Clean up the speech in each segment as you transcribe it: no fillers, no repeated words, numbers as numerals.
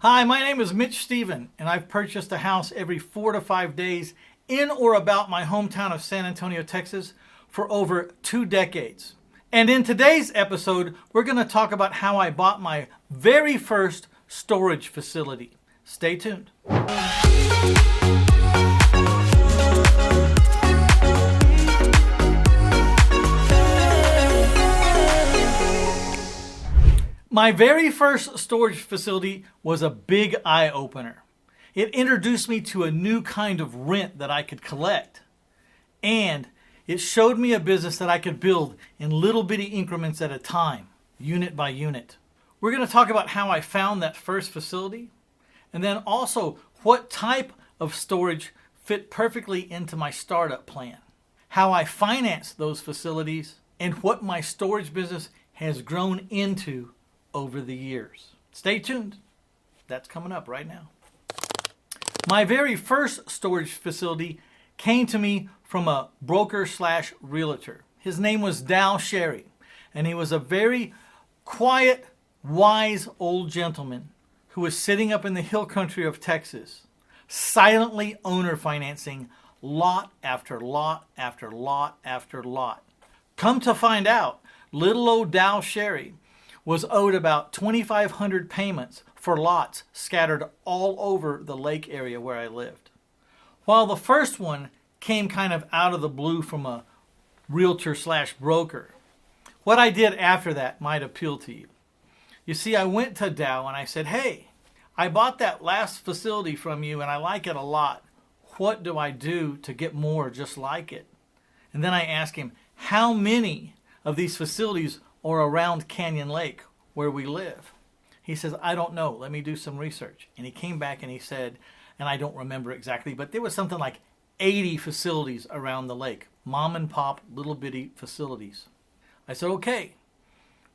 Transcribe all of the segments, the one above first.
Hi, my name is Mitch Stephen, and I've purchased a house every 4 to 5 days in or about my hometown of San Antonio, Texas for over 2 decades. And in today's episode, we're going to talk about how I bought my very first storage facility. Stay tuned. My very first storage facility was a big eye-opener. It introduced me to a new kind of rent that I could collect. And it showed me a business that I could build in little bitty increments at a time, unit by unit. We're going to talk about how I found that first facility, and then also what type of storage fit perfectly into my startup plan, how I financed those facilities, and what my storage business has grown into over the years. Stay tuned. That's coming up right now. My very first storage facility came to me from a broker/realtor. His name was Dow Sherry, and he was a very quiet, wise old gentleman who was sitting up in the hill country of Texas, silently owner financing lot after lot after lot after lot. Come to find out, little old Dow Sherry was owed about 2,500 payments for lots scattered all over the lake area where I lived. While the first one came kind of out of the blue from a realtor/broker, what I did after that might appeal to you. You see, I went to Dow and I said, "Hey, I bought that last facility from you and I like it a lot. What do I do to get more just like it?" And then I asked him, how many of these facilities or around Canyon Lake where we live? He says, "I don't know. Let me do some research." And he came back and he said, and I don't remember exactly, but there was something like 80 facilities around the lake. Mom and pop, little bitty facilities. I said, "Okay,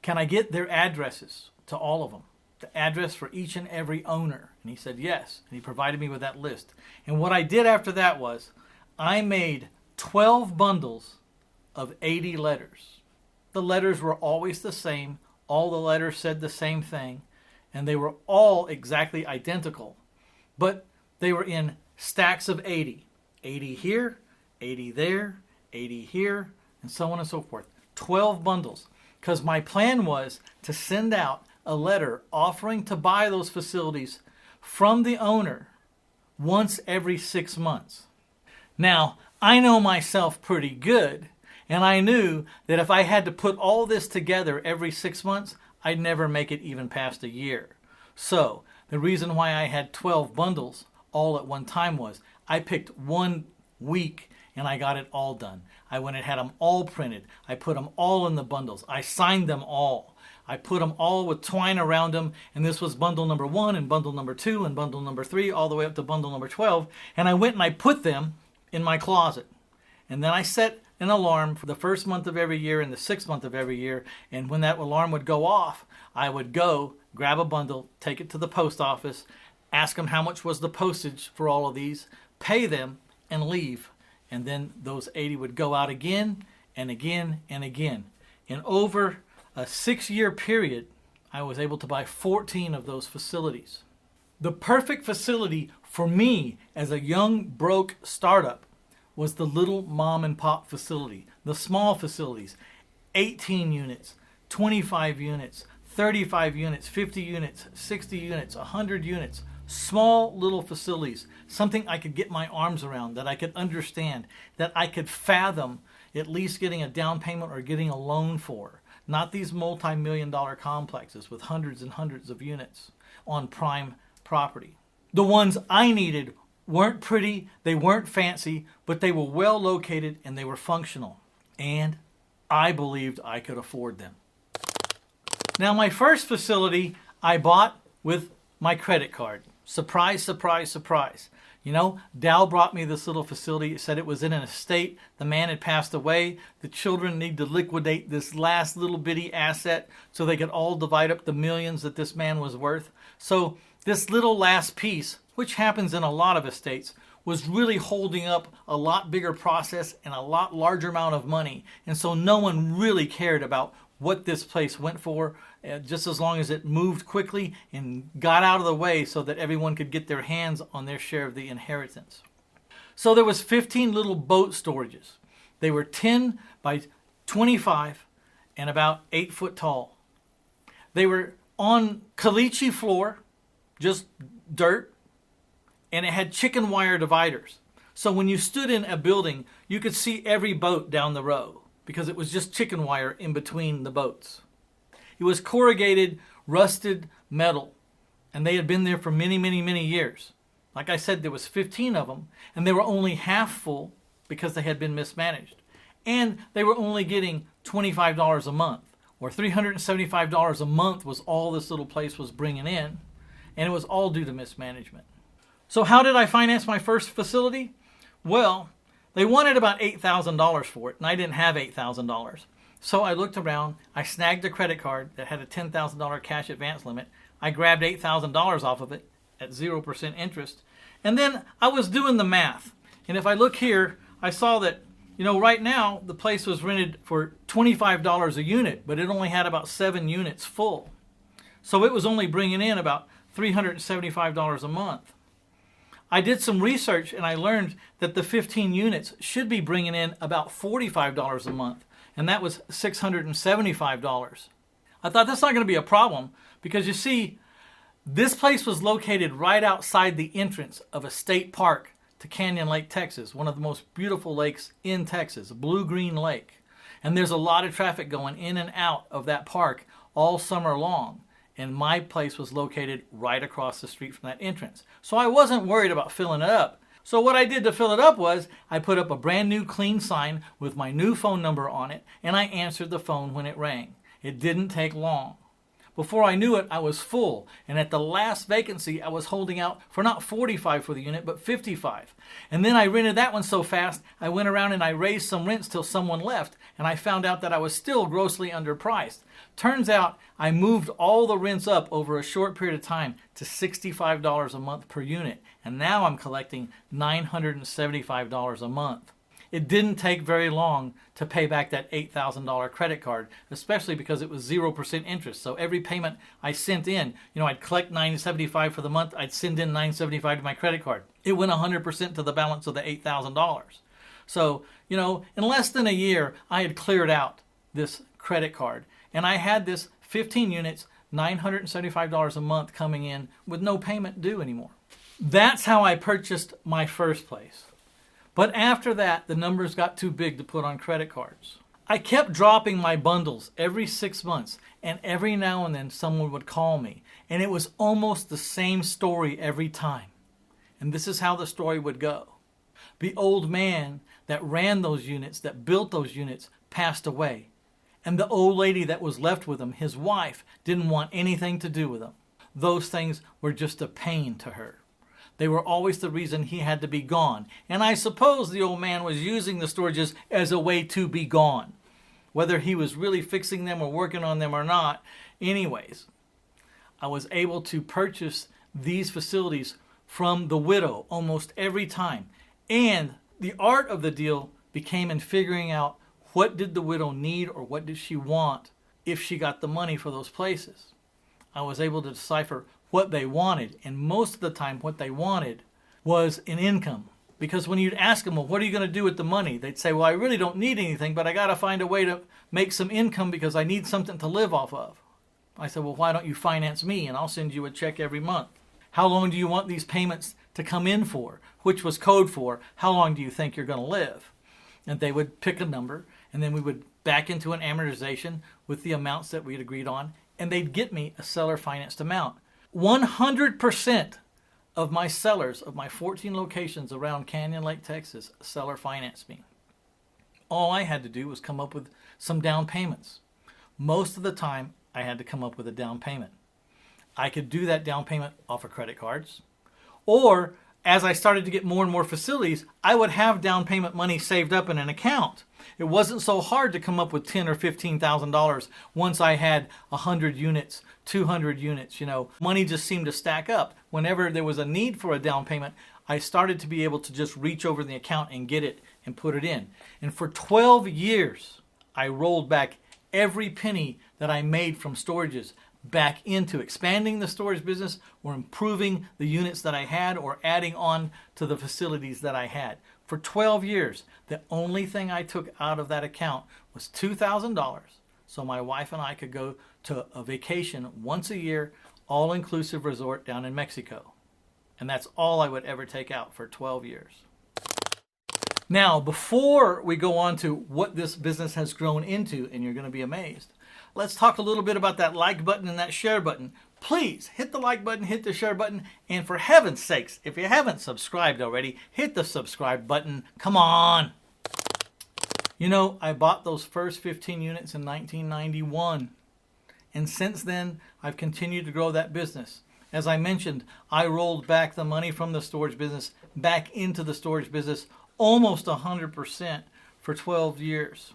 can I get their addresses to all of them? The address for each and every owner?" And he said, "Yes." And he provided me with that list. And what I did after that was I made 12 bundles of 80 letters. The letters were always the same. All the letters said the same thing. And they were all exactly identical. But they were in stacks of 80. 80 here, 80 there, 80 here, and so on and so forth. 12 bundles. Because my plan was to send out a letter offering to buy those facilities from the owner once every 6 months. Now, I know myself pretty good. And I knew that if I had to put all this together every 6 months, I'd never make it even past a year. So the reason why I had 12 bundles all at one time was I picked 1 week and I got it all done. I went and had them all printed. I put them all in the bundles. I signed them all. I put them all with twine around them, and this was bundle number 1 and bundle number 2 and bundle number 3 all the way up to bundle number 12. And I went and I put them in my closet. And then I set an alarm for the first month of every year and the 6th month of every year. And when that alarm would go off, I would go grab a bundle, take it to the post office, ask them how much was the postage for all of these, pay them, and leave. And then those 80 would go out again and again and again. And over a 6-year period, I was able to buy 14 of those facilities. The perfect facility for me as a young broke startup was the little mom and pop facility, the small facilities, 18 units, 25 units, 35 units, 50 units, 60 units, 100 units, small little facilities, something I could get my arms around, that I could understand, that I could fathom at least getting a down payment or getting a loan for. Not these multi-million-dollar complexes with hundreds and hundreds of units on prime property. The ones I needed weren't pretty, they weren't fancy, but they were well located and they were functional. And I believed I could afford them. Now, my first facility I bought with my credit card. Surprise, surprise, surprise. You know, Dow brought me this little facility. It said it was in an estate. The man had passed away. The children need to liquidate this last little bitty asset so they could all divide up the millions that this man was worth. So this little last piece, which happens in a lot of estates, was really holding up a lot bigger process and a lot larger amount of money. And so no one really cared about what this place went for, just as long as it moved quickly and got out of the way so that everyone could get their hands on their share of the inheritance. So there was 15 little boat storages. They were 10 by 25 and about 8 foot tall. They were on caliche floor, just dirt, and it had chicken wire dividers. So when you stood in a building, you could see every boat down the row because it was just chicken wire in between the boats. It was corrugated, rusted metal, and they had been there for many, many, many years. Like I said, there was 15 of them, and they were only half full because they had been mismanaged. And they were only getting $25 a month, or $375 a month was all this little place was bringing in, and it was all due to mismanagement. So how did I finance my first facility? Well, they wanted about $8,000 for it, and I didn't have $8,000. So I looked around, I snagged a credit card that had a $10,000 cash advance limit. I grabbed $8,000 off of it at 0% interest. And then I was doing the math. And if I look here, I saw that, right now the place was rented for $25 a unit, but it only had about 7 units full. So it was only bringing in about $375 a month. I did some research and I learned that the 15 units should be bringing in about $45 a month, and that was $675. I thought that's not going to be a problem because you see, this place was located right outside the entrance of a state park to Canyon Lake, Texas, one of the most beautiful lakes in Texas, a blue-green lake. And there's a lot of traffic going in and out of that park all summer long. And my place was located right across the street from that entrance. So I wasn't worried about filling it up. So what I did to fill it up was I put up a brand new clean sign with my new phone number on it, and I answered the phone when it rang. It didn't take long. Before I knew it, I was full, and at the last vacancy, I was holding out for not 45 for the unit, but 55. And then I rented that one so fast, I went around and I raised some rents till someone left, and I found out that I was still grossly underpriced. Turns out I moved all the rents up over a short period of time to $65 a month per unit, and now I'm collecting $975 a month. It didn't take very long to pay back that $8,000 credit card, especially because it was 0% interest. So every payment I sent in, I'd collect $975 for the month, I'd send in $975 to my credit card. It went 100% to the balance of the $8,000. So, in less than a year, I had cleared out this credit card. And I had this 15 units, $975 a month coming in with no payment due anymore. That's how I purchased my first place. But after that, the numbers got too big to put on credit cards. I kept dropping my bundles every 6 months, and every now and then someone would call me, and it was almost the same story every time. And this is how the story would go. The old man that ran those units, that built those units, passed away. And the old lady that was left with him, his wife, didn't want anything to do with him. Those things were just a pain to her. They were always the reason he had to be gone. And I suppose the old man was using the storages as a way to be gone. Whether he was really fixing them or working on them or not. Anyways, I was able to purchase these facilities from the widow almost every time. And the art of the deal became in figuring out what did the widow need or what did she want if she got the money for those places. I was able to decipher what they wanted, and most of the time what they wanted was an income. Because when you'd ask them, well, what are you going to do with the money? They'd say, well, I really don't need anything, but I got to find a way to make some income because I need something to live off of. I said, well, why don't you finance me and I'll send you a check every month? How long do you want these payments to come in for? Which was code for, how long do you think you're going to live? And they would pick a number, and then we would back into an amortization with the amounts that we had agreed on, and they'd get me a seller financed amount. 100% of my sellers of my 14 locations around Canyon Lake, Texas, seller financed me. All I had to do was come up with some down payments. Most of the time, I had to come up with a down payment. I could do that down payment off of credit cards, or as I started to get more and more facilities, I would have down payment money saved up in an account. It wasn't so hard to come up with $10,000 or $15,000 once I had 100 units, 200 units. Money just seemed to stack up. Whenever there was a need for a down payment, I started to be able to just reach over the account and get it and put it in. And for 12 years, I rolled back every penny that I made from storages back into expanding the storage business or improving the units that I had or adding on to the facilities that I had. For 12 years, the only thing I took out of that account was $2,000 so my wife and I could go to a vacation once a year, all-inclusive resort down in Mexico. And that's all I would ever take out for 12 years. Now, before we go on to what this business has grown into, and you're going to be amazed, let's talk a little bit about that like button and that share button. Please hit the like button, hit the share button, and for heaven's sakes, if you haven't subscribed already, hit the subscribe button. Come on. You know, I bought those first 15 units in 1991, and since then, I've continued to grow that business. As I mentioned, I rolled back the money from the storage business back into the storage business almost 100% for 12 years.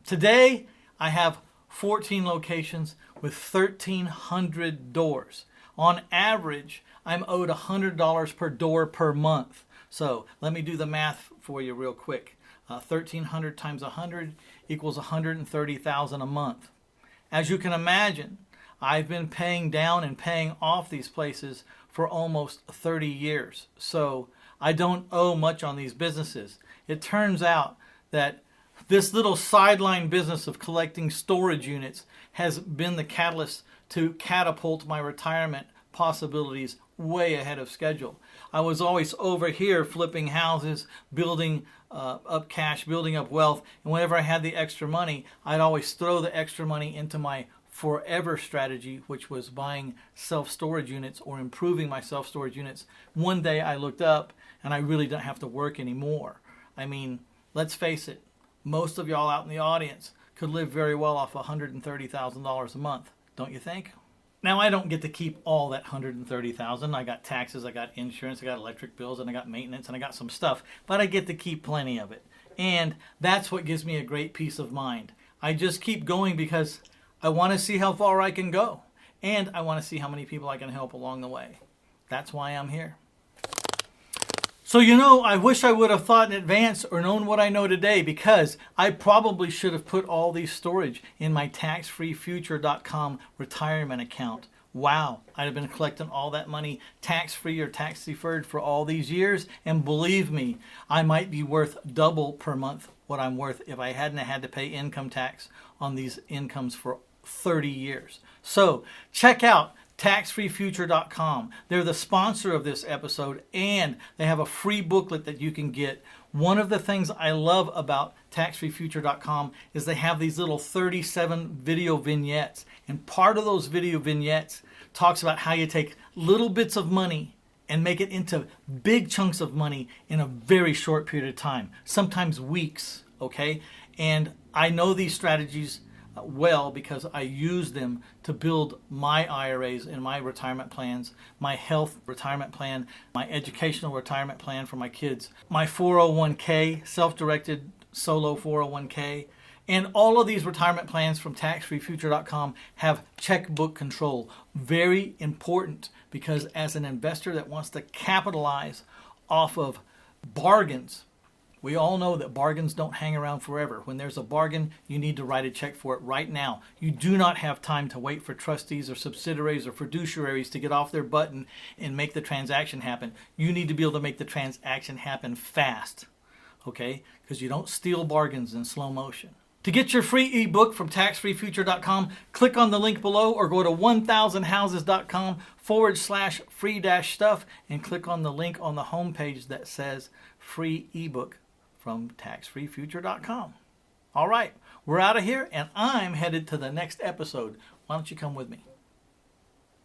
Today, I have 14 locations with 1,300 doors. On average, I'm owed $100 per door per month. So let me do the math for you real quick. 1,300 times 100 equals $130,000 a month. As you can imagine, I've been paying down and paying off these places for almost 30 years. So I don't owe much on these businesses. It turns out that this little sideline business of collecting storage units has been the catalyst to catapult my retirement possibilities way ahead of schedule. I was always over here flipping houses, building up cash, building up wealth, and whenever I had the extra money, I'd always throw the extra money into my forever strategy, which was buying self-storage units or improving my self-storage units. One day I looked up and I really don't have to work anymore. I mean, let's face it, most of y'all out in the audience could live very well off $130,000 a month, don't you think? Now, I don't get to keep all that $130,000. I got taxes, I got insurance, I got electric bills, and I got maintenance, and I got some stuff, but I get to keep plenty of it. And that's what gives me a great peace of mind. I just keep going because I want to see how far I can go, and I want to see how many people I can help along the way. That's why I'm here. So, you know, I wish I would have thought in advance or known what I know today, because I probably should have put all these storage in my taxfreefuture.com retirement account. Wow, I'd have been collecting all that money tax-free or tax-deferred for all these years, and believe me, I might be worth double per month what I'm worth if I hadn't had to pay income tax on these incomes for 30 years. So check out taxfreefuture.com. They're the sponsor of this episode, and they have a free booklet that you can get. One of the things I love about taxfreefuture.com is they have these little 37 video vignettes, and part of those video vignettes talks about how you take little bits of money and make it into big chunks of money in a very short period of time, sometimes weeks, okay? And I know these strategies well because I use them to build my IRAs and my retirement plans, my health retirement plan, my educational retirement plan for my kids, my 401k, self-directed solo 401k, and all of these retirement plans from taxfreefuture.com have checkbook control. Very important, because as an investor that wants to capitalize off of bargains, we all know that bargains don't hang around forever. When there's a bargain, you need to write a check for it right now. You do not have time to wait for trustees or subsidiaries or fiduciaries to get off their butt and make the transaction happen. You need to be able to make the transaction happen fast, okay? Because you don't steal bargains in slow motion. To get your free ebook from taxfreefuture.com, click on the link below or go to 1000houses.com/free-stuff and click on the link on the homepage that says free ebook from taxfreefuture.com. All right, we're out of here, and I'm headed to the next episode. Why don't you come with me?